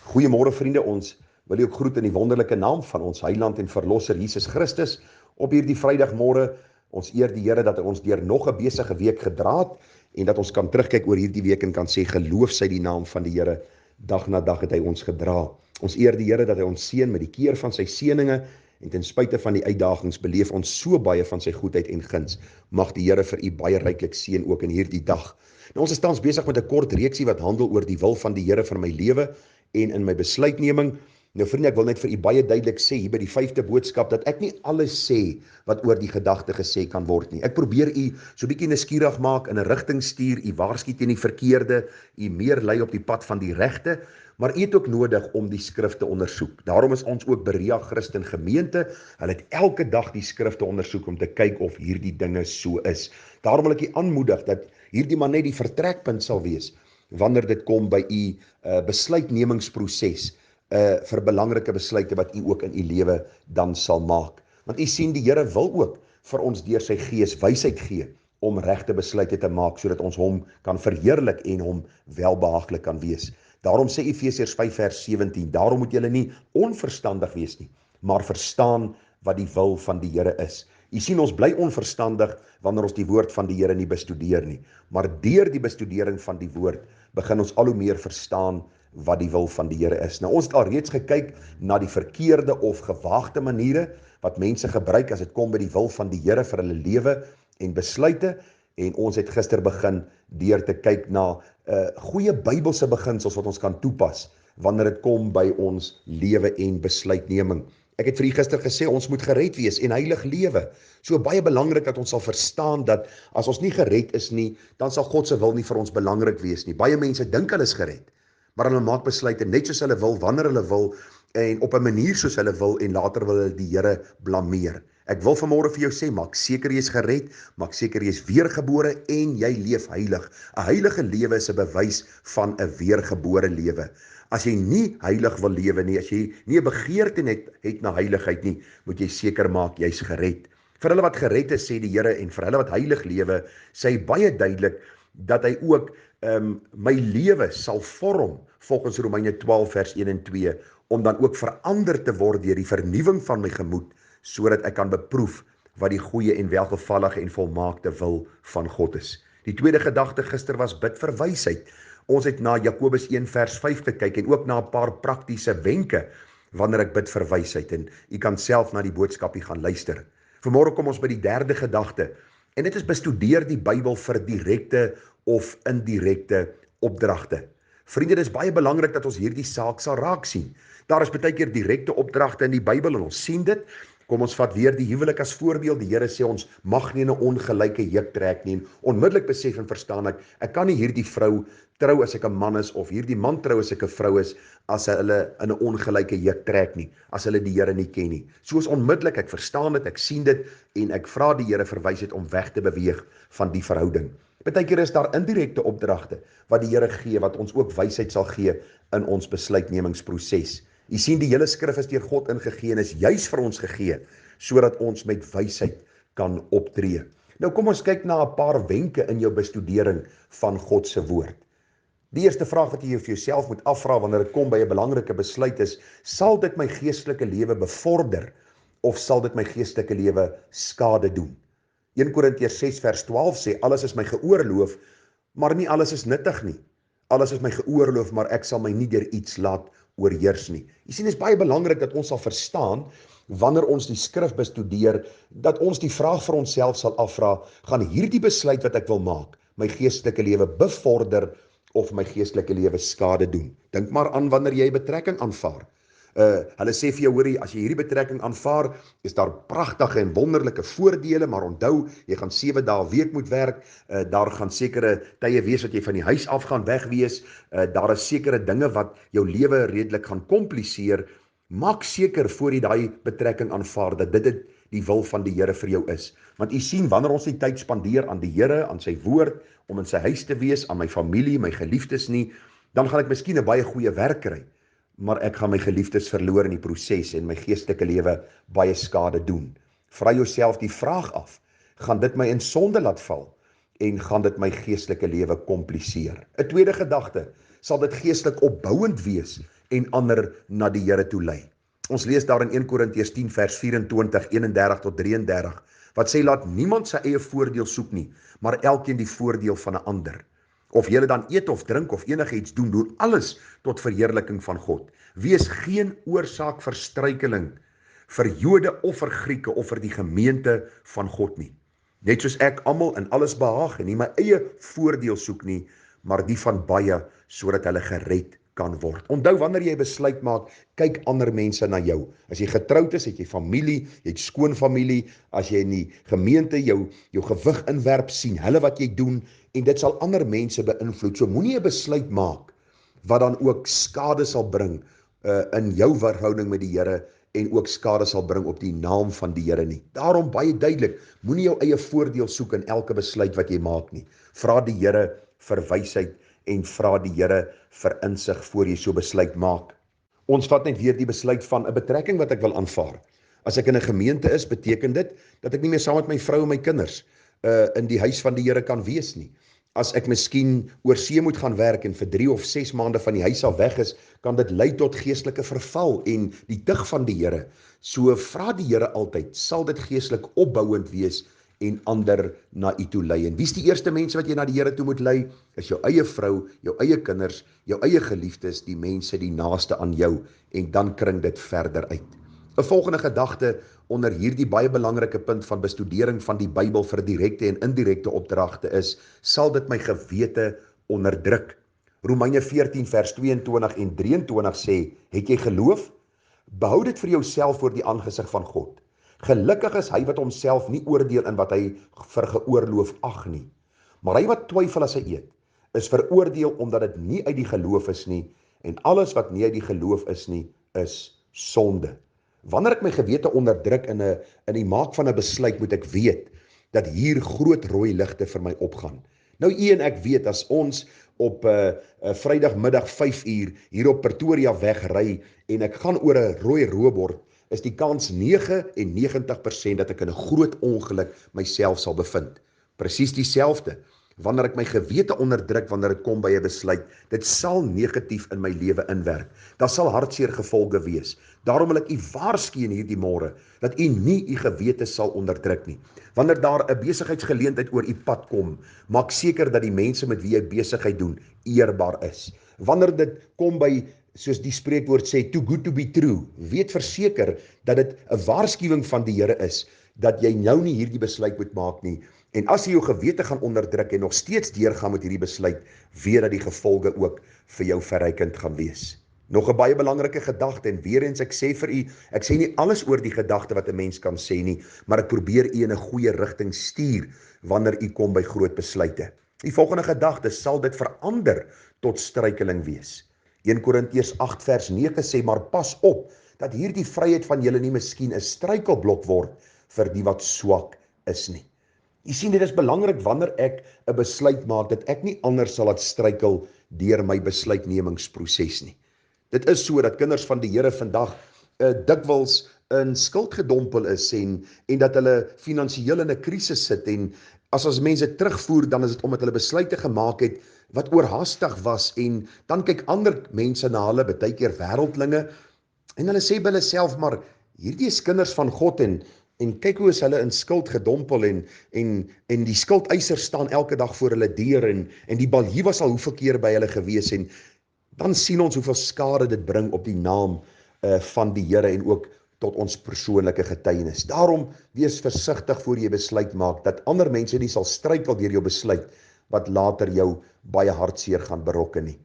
Goeiemôre vriende, ons wil u ook groet in die wonderlike naam van ons Heiland en Verlosser Jesus Christus op hierdie Vrydagmôre. Ons eer die Here dat hy ons deur nog 'n besige week gedra het en dat ons kan terugkyk oor hierdie week en kan sê geloof sy die naam van die Here. Dag na dag het hy ons gedra. Ons eer die Here dat hy ons seën met die keer van sy seëninge en ten spyte van die uitdagings beleef ons so baie van sy goedheid en guns. Mag die Here vir u baie ryklik seën ook in hierdie dag. Nou, ons is tans besig met 'n kort reeksie wat handel oor die wil van die Here vir my lewe en in my besluitneming. Nou vriende, ek wil net vir u baie duidelik sê hier by die 5de boodskap dat ek nie alles sê wat oor die gedagte gesê kan word nie. Ek probeer u so 'n bietjie nuuskierig maak, in 'n rigting stuur, u waarsku teen die verkeerde, u meer lei op die pad van die regte, maar u het ook nodig om die skrif te ondersoek. Daarom is ons ook Berea Christen Gemeente. Hulle het elke dag die skrif te ondersoek om te kyk of hierdie dinge so is. Daarom wil ek u aanmoedig dat hierdie maar net die vertrekpunt sal wees wanneer dit kom by u besluitnemingsproses vir belangrike besluite wat u ook in u lewe dan sal maak. Want u sien, die Here wil ook vir ons deur sy Gees wysheid gee om regte besluite te maak sodat ons hom kan verheerlik en hom welbehaaglik kan wees. Daarom sê Efesiërs 5 vers 17, daarom moet julle nie onverstandig wees nie, maar verstaan wat die wil van die Here is. U sien, ons bly onverstandig wanneer ons die woord van die Here nie bestudeer nie, maar deur die bestudering van die woord begin ons al hoe meer verstaan wat die wil van die Here is. Nou, ons het al reeds gekyk na die verkeerde of gewaagde maniere wat mense gebruik as dit kom by die wil van die Here vir hulle lewe en besluite, en ons het gister begin deur te kyk na goeie Bybelse beginsels wat ons kan toepas wanneer dit kom by ons lewe en besluitneming. Ek het vir u gister gesê, ons moet gered wees en heilig lewe. So baie belangrik dat ons sal verstaan dat as ons nie gered is nie, dan sal God se wil nie vir ons belangrik wees nie. Baie mense dink hulle is gered, maar hulle maak besluite net soos hulle wil, wanneer hulle wil en op 'n manier soos hulle wil en later wil hulle die Here blameer. Ek wil vanmôre vir jou sê, maak seker jy is gered, maak seker jy is weergebore en jy leef heilig. 'n Heilige lewe is 'n bewys van 'n weergebore lewe. As jy nie heilig wil lewe nie, as jy nie 'n begeerte het na heiligheid nie, moet jy seker maak jy's gered. Vir hulle wat gered is, sê die Here, en vir hulle wat heilig lewe, sê hy baie duidelik dat hy ook my lewe sal vorm volgens Romeine 12 vers 1 en 2, om dan ook verander te word deur die vernuwing van my gemoed, sodat ek kan beproef wat die goeie en welgevallige en volmaakte wil van God is. Die tweede gedagte gister was bid vir wysheid. Ons het na Jakobus 1 vers 5 gekyk en ook na 'n paar praktiese wenke wanneer ek bid vir wysheid, en u kan self na die boodskapie gaan luister. Vanmôre kom ons by die derde gedagte, en dit is bestudeer die Bybel vir direkte of indirekte opdragte. Vriende, dit is baie belangrik dat ons hierdie saak sal raak sien. Daar is baie keer direkte opdragte in die Bybel en ons sien dit. Kom ons vat weer die huwelik as voorbeeld. Die Here sê ons mag nie 'n ongelyke juk trek nie. En onmiddellik besef en verstaan ek kan nie hierdie vrou trou as ek 'n man is, of hierdie man trou as ek 'n vrou is, as hulle in 'n ongelyke juk trek nie, as hulle die Here nie ken nie. Soos onmiddellik, ek verstaan dit, ek sien dit, en ek vra die Here vir wysheid om weg te beweeg van die verhouding. Partykeer is daar indirekte opdragte wat die Here gee, wat ons ook wysheid sal gee in ons besluitnemingsproses. Jy sien, die hele skrif is deur God ingegee en is juis vir ons gegee, sodat ons met wysheid kan optree. Nou kom ons kyk na 'n paar wenke in jou bestudering van God se woord. Die eerste vraag wat jy vir jouself moet afvra wanneer dit kom by 'n belangrike besluit is, sal dit my geestelike lewe bevorder of sal dit my geestelike lewe skade doen? 1 Korintiërs 6 vers 12 sê, alles is my geoorloof, maar nie alles is nuttig nie. Alles is my geoorloof, maar ek sal my nie deur iets laat oorheers nie. Jy sien, dit is baie belangrik dat ons sal verstaan, wanneer ons die skrif bestudeer, dat ons die vraag vir onsself sal afvra, gaan hierdie besluit wat ek wil maak, my geestelike lewe bevorder of my geestelike lewe skade doen? Dink maar aan wanneer jy 'n betrekking aanvaar. Hulle sê vir jou, hoorie, as jy hierdie betrekking aanvaar, is daar pragtige en wonderlike voordele, maar onthou, jy gaan 7 dae 'n week moet werk, daar gaan sekere tye wees wat jy van die huis af gaan weg wees, daar is sekere dinge wat jou lewe redelik gaan kompliseer. Maak seker voor jy daai betrekking aanvaar, dat dit die wil van die Here vir jou is. Want u sien, wanneer ons nie tyd spandeer aan die Here, aan sy woord, om in sy huis te wees, aan my familie, my geliefdes nie, dan gaan ek miskien 'n baie goeie werk kry, maar ek gaan my geliefdes verloor in die proses en my geestelike lewe baie skade doen. Vra jouself die vraag af, gaan dit my in sonde laat val en gaan dit my geestelike lewe kompliseer? 'n Tweede gedagte, sal dit geestelik opbouend wees en ander na die Here toe lei. Ons lees daar in 1 Korintiërs 10 vers 24, 31 tot 33, wat sê laat niemand sy eie voordeel soek nie, maar elkeen die voordeel van 'n ander. Of julle dan eet of drink of enigiets doen, doen alles tot verheerliking van God. Wees geen oorsaak vir struikeling vir Jode of vir Grieke of vir die gemeente van God nie. Net soos ek almal in alles behaag en nie my eie voordeel soek nie, maar die van baie, sodat hulle gered kan word. Onthou, wanneer jy besluit maak, kyk ander mense na jou. As jy getroud is, het jy familie, jy het skoonfamilie, as jy in die gemeente jou gewig inwerp, sien hulle wat jy doen, en dit sal ander mense beïnvloed. So moenie 'n besluit maak wat dan ook skade sal bring in jou verhouding met die Here en ook skade sal bring op die naam van die Here nie. Daarom baie duidelik, moenie jou eie voordeel soek in elke besluit wat jy maak nie. Vra die Here vir wysheid en vra die Here vir insig voor jy so besluit maak. Ons vat net weer die besluit van 'n betrekking wat ek wil aanvaar. As ek in 'n gemeente is, beteken dit dat ek nie meer saam met my vrou en my kinders in die huis van die Here kan wees nie. As ek miskien oor see moet gaan werk en vir 3 of 6 maande van die huis af weg is, kan dit lei tot geestelike verval en die tug van die Here. So vra die Here altyd, sal dit geestelik opbouend wees en ander na u toe lei. En wie is die eerste mense wat jy na die Here toe moet lei? Is jou eie vrou, jou eie kinders, jou eie geliefdes, die mense die naaste aan jou, en dan kring dit verder uit. 'n Volgende gedagte onder hierdie baie belangrike punt van bestudering van die Bybel vir direkte en indirekte opdragte is, sal dit my gewete onderdruk. Romeine 14 vers 22 en 23 sê, het jy geloof? Behou dit vir jouself voor die aangesig van God. Gelukkig is hy wat homself nie oordeel in wat hy vir geoorloof ag nie. Maar hy wat twyfel as hy eet, is veroordeel omdat dit nie uit die geloof is nie, en alles wat nie uit die geloof is nie, is sonde. Wanneer ek my gewete onderdruk in die maak van 'n besluit, moet ek weet dat hier groot rooi ligte vir my opgaan. Nou u en ek weet, as ons op Vrydagmiddag 5 uur hier op Pretoria wegry en ek gaan oor 'n rooi roebord, is die kans 99% dat ek in 'n groot ongeluk myself sal bevind. Presies dieselfde. Wanneer ek my gewete onderdruk, wanneer dit kom by 'n besluit, dit sal negatief in my lewe inwerk. Daar sal hartseer gevolge wees. Daarom wil ek u waarsku in hierdie môre, dat u nie u gewete sal onderdruk nie. Wanneer daar 'n besigheidsgeleentheid oor u pad kom, maak seker dat die mense met wie jy besigheid doen, eerbaar is. Wanneer dit kom by, soos die spreekwoord sê, too good to be true, weet verseker dat dit 'n waarskuwing van die Here is, dat jy nou nie hierdie besluit moet maak nie. En as jy jou gewete gaan onderdruk en nog steeds deurgaan met hierdie besluit, weet dat die gevolge ook vir jou verrykend gaan wees. Nog 'n baie belangrike gedagte, en weer eens ek sê vir u, ek sê nie alles oor die gedagte wat 'n mens kan sê nie, maar ek probeer u in 'n goeie rigting stuur wanneer u kom by groot besluite. Die volgende gedagte, sal dit verander tot struikeling wees. 1 Korintiërs 8 vers 9 sê, maar pas op, dat hierdie vryheid van julle nie miskien 'n struikelblok word vir die wat swak is nie. Jy sien, dit is belangrik wanneer ek 'n besluit maak, dat ek nie anders sal laat struikel deur my besluitnemingsproses nie. Dit is so dat kinders van die Here vandag dikwels in skuld gedompel is en dat hulle finansiëel in 'n krisis sit, en as mense terugvoer, dan is dit omdat hulle besluite gemaak het wat oorhaastig was, en dan kyk ander mense na hulle, baie keer wêreldlinge, en hulle sê by hulle self, maar hierdie is kinders van God, en kyk hoe is hulle in skuld gedompel, en die skuldeisers staan elke dag voor hulle deur, en die baljuw was al hoeveel keer by hulle gewees, en dan sien ons hoeveel skade dit bring op die naam van die Here en ook tot ons persoonlike getuienis. Daarom wees versigtig voor jy besluit maak, dat ander mense nie sal struikel deur jou besluit, wat later jou baie hartseer gaan berokken nie.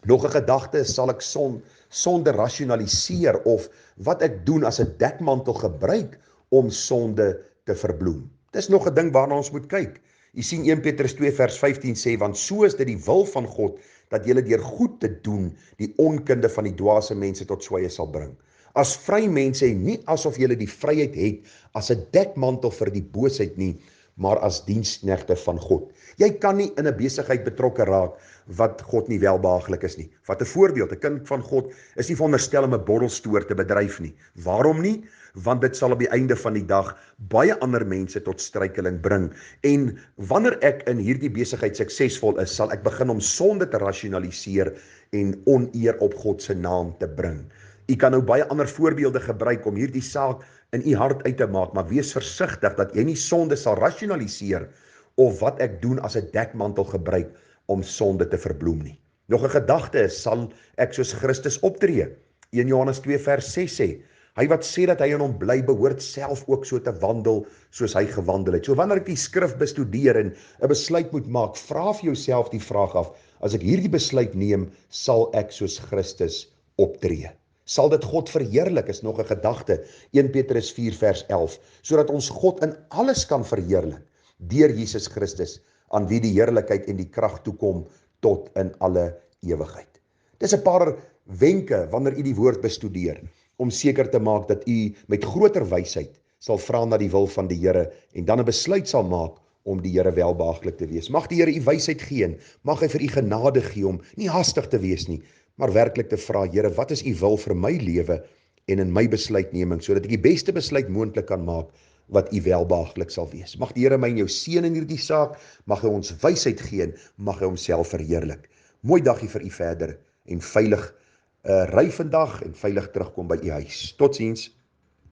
Nog 'n gedagte is, sal ek sonde rasionaliseer, of wat ek doen as 'n dekmantel gebruik om sonde te verbloem. Dis nog 'n ding waarna ons moet kyk. Jy sien 1 Petrus 2 vers 15 sê, want so is dit die wil van God, dat julle deur goed te doen, die onkunde van die dwaase mense tot swye sal bring. As vry mense, nie asof julle die vryheid het as 'n dekmantel vir die boosheid nie, maar as diensknegte van God. Jy kan nie in 'n besigheid betrokke raak wat God nie welbehaaglik is nie. Vat 'n voorbeeld, 'n kind van God is nie veronderstel om 'n borrelstoer te bedryf nie. Waarom nie? Want dit sal op die einde van die dag baie ander mense tot struikeling bring. En wanneer ek in hierdie besigheid suksesvol is, sal ek begin om sonde te rasionaliseer en oneer op God se naam te bring. U kan nou baie ander voorbeelde gebruik om hierdie saak in u hart uit te maak, maar wees versigtig dat jy nie sonde sal rasionaliseer of wat ek doen as 'n dekmantel gebruik om sonde te verbloem nie. Nog 'n gedagte is, sal ek soos Christus optree? 1 Johannes 2 vers 6 sê, hy wat sê dat hy in hom bly, behoort self ook so te wandel soos hy gewandel het. So wanneer ek die skrif bestudeer en 'n besluit moet maak, vra vir jouself die vraag af, as ek hierdie besluit neem, sal ek soos Christus optree? Sal dit God verheerlik, is nog 'n gedagte, 1 Petrus 4 vers 11, sodat ons God in alles kan verheerlik, deur Jesus Christus, aan wie die heerlikheid en die krag toekom tot in alle ewigheid. Dis 'n paar wenke wanneer u die woord bestudeer, om seker te maak dat u met groter wysheid sal vra na die wil van die Here en dan 'n besluit sal maak om die Here welbehaaglik te wees. Mag die Here u wysheid gee en mag hy vir u genade gee om nie hastig te wees nie, maar werklik te vra, Here, wat is u wil vir my lewe en in my besluitneming, sodat ek die beste besluit moontlik kan maak wat u welbehaaglik sal wees. Mag die Here my en jou seën in hierdie saak, mag hy ons wysheid gee en mag hy homself verheerlik. Mooi dagie vir u verder en veilig ry vandag en veilig terugkom by u huis. Totsiens.